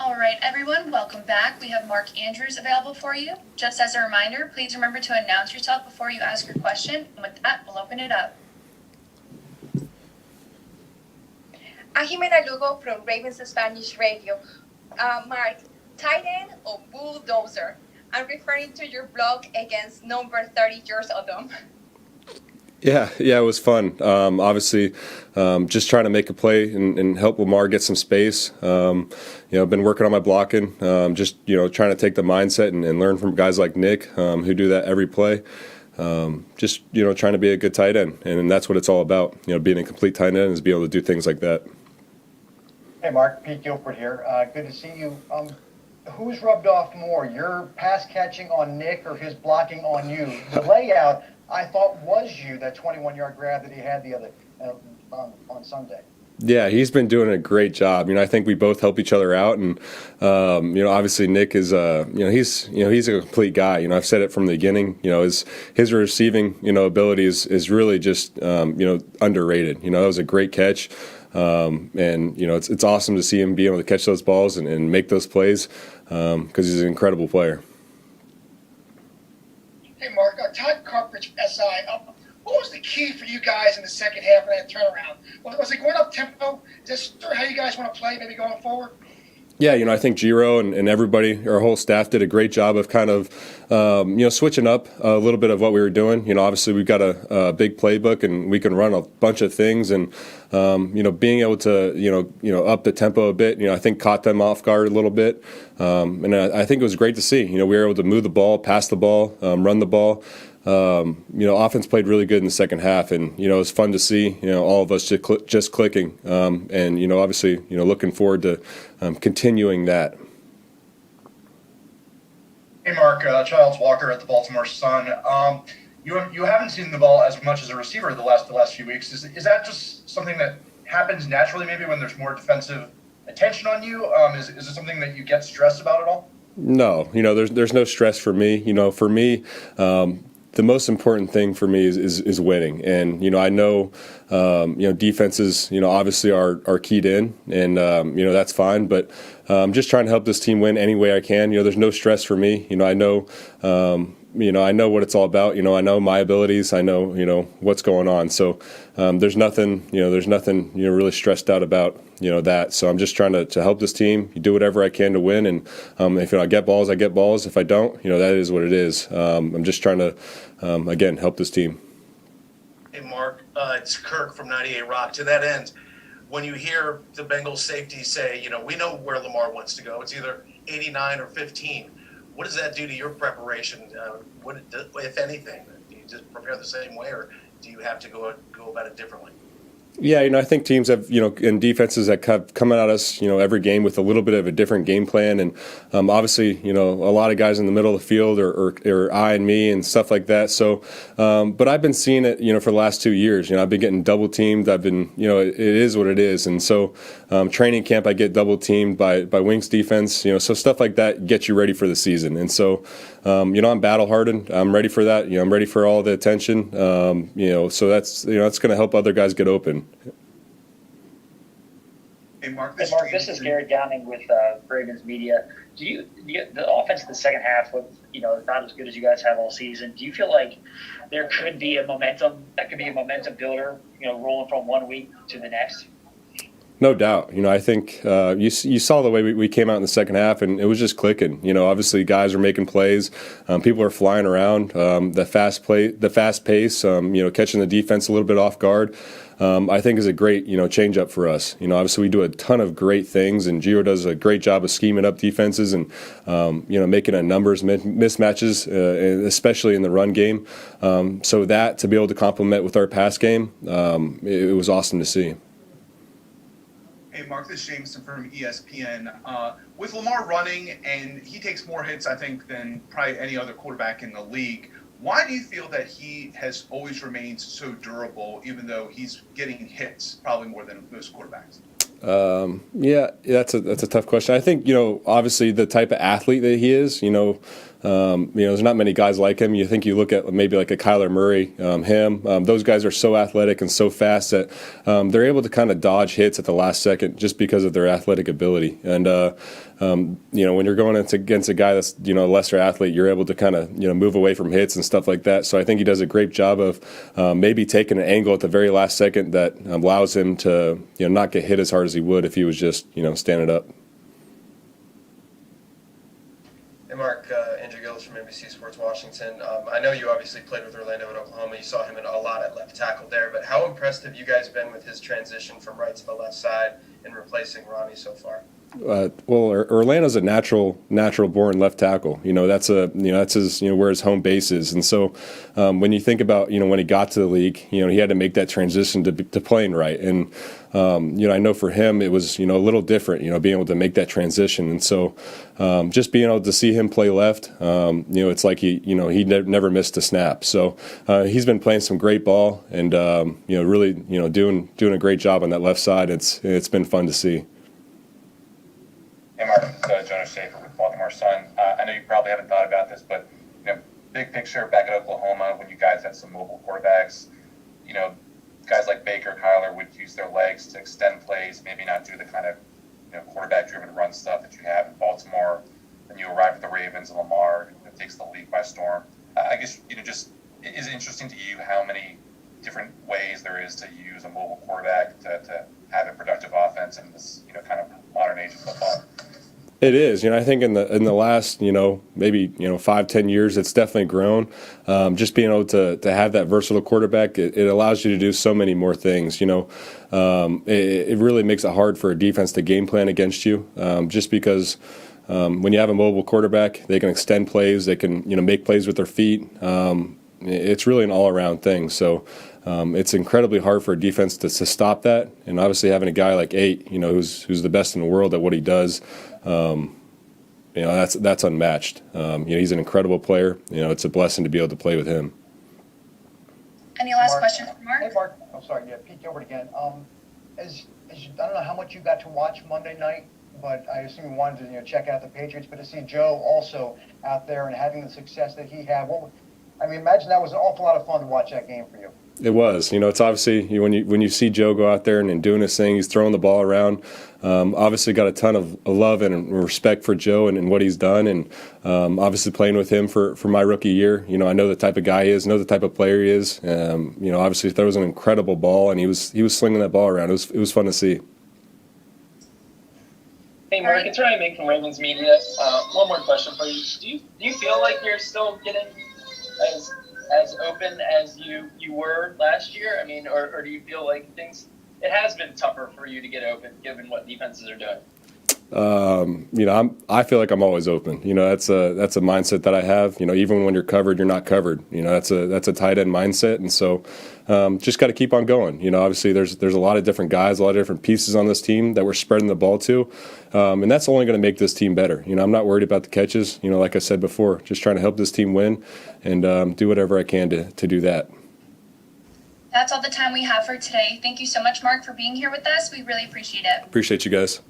All right, everyone, welcome back. We have Mark Andrews available for you. Just as a reminder, please remember to announce yourself before you ask your question. And with that, we'll open it up. I'm Jimena Lugo from Ravens Spanish Radio. Mark, tight end or bulldozer? I'm referring to your blog against number 30 years Odom. Yeah, it was fun. Obviously, just trying to make a play and help Lamar get some space. I've been working on my blocking, just trying to take the mindset and learn from guys like Nick, who do that every play. Just trying to be a good tight end, and that's what it's all about. Being a complete tight end is being able to do things like that. Hey, Mark, Pete Gilford here. Good to see you. Who's rubbed off more, your pass catching on Nick or his blocking on you? The layout, I thought, was you, that 21-yard grab that he had the other on Sunday. Yeah, he's been doing a great job. I think we both help each other out, and obviously Nick is he's a complete guy. I've said it from the beginning. His receiving ability is really just underrated. That was a great catch. It's awesome to see him be able to catch those balls and make those plays because he's an incredible player. Hey, Mark, Todd Carpridge, SI. What was the key for you guys in the second half of that turnaround? Was it going up tempo? Is this sort of how you guys want to play, maybe going forward? Yeah, I think Giro and everybody, our whole staff did a great job of kind of, switching up a little bit of what we were doing. Obviously we've got a big playbook and we can run a bunch of things, and being able to up the tempo a bit. I think caught them off guard a little bit, and I think it was great to see. We were able to move the ball, pass the ball, run the ball. Offense played really good in the second half, and it was fun to see. All of us just clicking, and obviously looking forward to continuing that. Hey, Mark, Childs Walker at the Baltimore Sun. You haven't seen the ball as much as a receiver the last few weeks. Is that just something that happens naturally, maybe when there's more defensive attention on you? Is it something that you get stressed about at all? No, there's no stress for me. For me, the most important thing for me is winning, and I know defenses obviously are keyed in, and that's fine. But I'm just trying to help this team win any way I can. There's no stress for me. I know I know what it's all about. I know my abilities. I know what's going on. So there's nothing really stressed out about that. So I'm just trying to help this team, do whatever I can to win. And if I get balls, I get balls. If I don't, that is what it is. I'm just trying to again help this team. Hey, Mark, it's Kirk from 98 Rock. To that end, when you hear the Bengals safety say, we know where Lamar wants to go, it's either 89 or 15. What does that do to your preparation? What, if anything, do you just prepare the same way, or do you have to go about it differently? Yeah, I think teams have, and defenses that have come at us, every game with a little bit of a different game plan. And obviously, a lot of guys in the middle of the field or I and me and stuff like that. So, but I've been seeing it, for the last 2 years. I've been getting double teamed. I've been, it is what it is. And so training camp, I get double teamed by Wink's defense, so stuff like that gets you ready for the season. And so, I'm battle hardened. I'm ready for that. I'm ready for all the attention. So that's going to help other guys get open. Hey, Mark, this is Garrett Downing with Ravens Media. The offense in the second half was, not as good as you guys have all season. Do you feel like there could be a momentum builder, rolling from 1 week to the next? No doubt. I think you saw the way we came out in the second half, and it was just clicking. Obviously guys are making plays. People are flying around. The fast pace, catching the defense a little bit off guard, I think is a great, change up for us. Obviously we do a ton of great things, and Gio does a great job of scheming up defenses and, making a numbers mismatches, especially in the run game. So that to be able to complement with our pass game, it was awesome to see. Hey, Mark, this is Jameson from ESPN. With Lamar running, and he takes more hits, I think, than probably any other quarterback in the league, why do you feel that he has always remained so durable, even though he's getting hits probably more than most quarterbacks? Yeah, that's a tough question. I think, obviously the type of athlete that he is, there's not many guys like him. You think you look at maybe like a Kyler Murray, those guys are so athletic and so fast that they're able to kind of dodge hits at the last second just because of their athletic ability. And when you're going against a guy that's a lesser athlete, you're able to kind of move away from hits and stuff like that. So I think he does a great job of maybe taking an angle at the very last second that allows him to not get hit as hard as he would if he was just standing up. Hey Mark, Andrew Gillis from NBC Sports Washington. I know you obviously played with Orlando in Oklahoma. You saw him a lot at left tackle there, but how impressed have you guys been with his transition from right to the left side and replacing Ronnie so far? Well, Orlando's a natural born left tackle. That's his where his home base is, and so when you think about when he got to the league, he had to make that transition to playing right, and I know for him it was a little different, being able to make that transition, and so just being able to see him play left, it's like he never missed a snap. So he's been playing some great ball, and really doing a great job on that left side. It's been fun to see. Hey Mark, it's Jonas Schaefer with Baltimore Sun. I know you probably haven't thought about this, but big picture back at Oklahoma, when you guys had some mobile quarterbacks, guys like Baker, Kyler would use their legs to extend plays, maybe not do the kind of quarterback-driven run stuff that you have in Baltimore. Then you arrive at the Ravens and Lamar takes the league by storm. I guess just is it interesting to you how many different ways there is to use a mobile quarterback to have a productive offense in this kind of modern age of football? It is. I think in the last maybe 5-10 years, it's definitely grown. Just being able to have that versatile quarterback, it allows you to do so many more things. It really makes it hard for a defense to game plan against you, just because when you have a mobile quarterback, they can extend plays, they can make plays with their feet. It's really an all-around thing. So it's incredibly hard for a defense to stop that. And obviously having a guy like Eight, who's the best in the world at what he does, that's unmatched. He's an incredible player. It's a blessing to be able to play with him. Any last Mark, questions for Mark? Hey, Mark. I'm sorry. Yeah, Pete Gilbert again. I don't know how much you got to watch Monday night, but I assume you wanted to check out the Patriots. But to see Joe also out there and having the success that he had, imagine that was an awful lot of fun to watch that game for you. It was. It's obviously when you see Joe go out there and doing his thing, he's throwing the ball around. Obviously got a ton of love and respect for Joe and what he's done, and obviously playing with him for my rookie year. I know the type of guy he is, know the type of player he is. Obviously throws an incredible ball, and he was slinging that ball around. It was fun to see. Hey Mark, it's Ryan Mink from Ravens Media. One more question for you. Do you feel like you're still getting as open as you were last year? Or do you feel like it has been tougher for you to get open given what defenses are doing? I feel like I'm always open. That's a mindset that I have. Even when you're covered, you're not covered. That's a tight end mindset, and so just got to keep on going. Obviously there's a lot of different guys, a lot of different pieces on this team that we're spreading the ball to, and that's only going to make this team better. I'm not worried about the catches. Like I said before, just trying to help this team win and do whatever I can to do that. That's all the time we have for today. Thank you so much, Mark, for being here with us. We really appreciate it. Appreciate you guys.